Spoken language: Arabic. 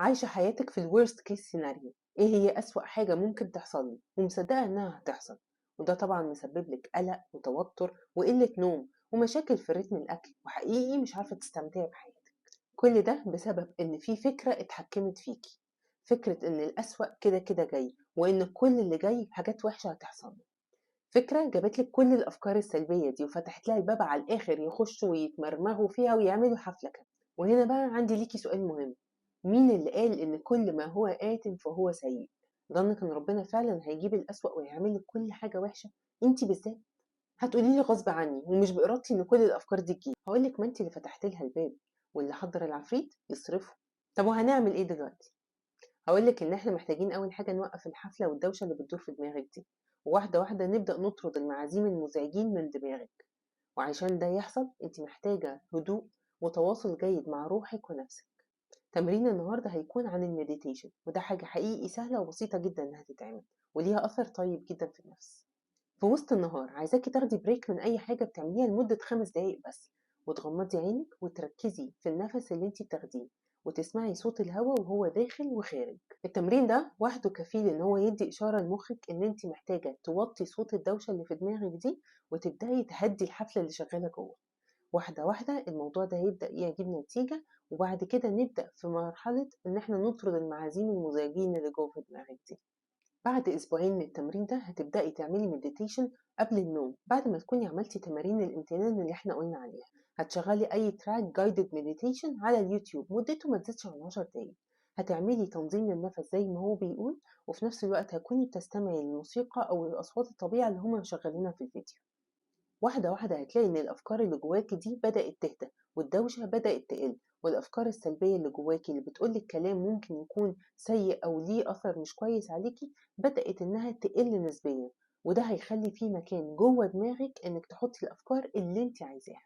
عايشة حياتك في الworst case scenario. ايه هي أسوأ حاجة ممكن تحصل لي ومصدقة انها هتحصل؟ وده طبعا مسبب لك قلق وتوتر وقلة نوم ومشاكل في رتم الأكل، وحقيقي مش عارفة تستمتعي بحياتك. كل ده بسبب ان في فكرة اتحكمت فيكي، فكرة ان الأسوأ كده كده جاي، وان كل اللي جاي حاجات وحشة هتحصل لك. فكرة جابت لك كل الأفكار السلبية دي وفتحت لها الباب على الآخر يخشوا ويتمرمغوا فيها ويعملوا حفلة كده. وهنا بقى عندي ليكي سؤال مهم: مين اللي قال إن كل ما هو آت فهو سيء؟ ظنك إن ربنا فعلا هيجيب الأسوأ ويعمل لك كل حاجة وحشة؟ انتي بالذات. هتقولي لي غصب عني ومش بإرادتي إن كل الأفكار دي تجيلي. هقول لك: ما انتي اللي فتحت لها الباب، واللي حضر العفريت يصرفه. طب وهنعمل ايه دلوقتي؟ هاقول لِك إن إحنا محتاجين أول حاجة نوقّف الحفلة والدوشة اللي بتدور في دماغِك دي، وواحدة واحدة نبدأ نطرد المعازيم المزعجين من دماغِك. وعشان ده يحصل أنتِ محتاجة هدوء وتواصل جيد مع روحِك ونفسِك. تمرين النهارده هيكون عن الmeditation، وده حاجة حقيقي سهلة وبسيطة جدًا إنها تتعمل، وليها أثر طيب جدًا في النفس. في وسط النهار عايزاكِ تاخدي break من أي حاجة بتعمليها لمدة 5 دقايق بس، وتغمضي عينِك وتركزي في النفس اللي أنتِ بتاخديه، وتسمعي صوت الهوا وهو داخل وخارج. التمرين ده وحده كفيل إن هو يدي إشارة لمخِك إن أنتِ محتاجة توطّي صوت الدوشة اللي في دماغِك دي، وتبدئي تهدّي الحفلة اللي شغالة جوّه. واحدة واحدة الموضوع ده هيبدأ يجيب نتيجة، وبعد كده نبدأ في مرحلة إن إحنا نطرد المعازيم المزعجين اللي جوّه في دماغِك دي. بعد أسبوعين من التمرين ده هتبدأي تعملي مديتيشن قبل النوم، بعد ما تكوني عملتي تمارين الامتنان اللي احنا قلنا عليها. هتشغلي أي تراك جايدد مديتيشن على اليوتيوب مدته ما تزيدش عن 10 دقايق. هتعملي تنظيم للنفس زي ما هو بيقول، وفي نفس الوقت هتكوني بتستمعي للموسيقى أو الأصوات الطبيعة اللي هما مشغلينها في الفيديو. واحدة واحدة هتلاقي إن الأفكار اللي جواكِ دي بدأت تهدى، والدوشة بدأت تقل، والأفكار السلبية اللي جواكِ اللي بتقول لِك كلام ممكن يكون سيء أو ليه أثر مش كويس عليكِ، بدأت إنها تقل نسبيًا. وده هيخلي في مكان جوه دماغِك إنِك تحطي الأفكار اللي أنتِ عايزاها.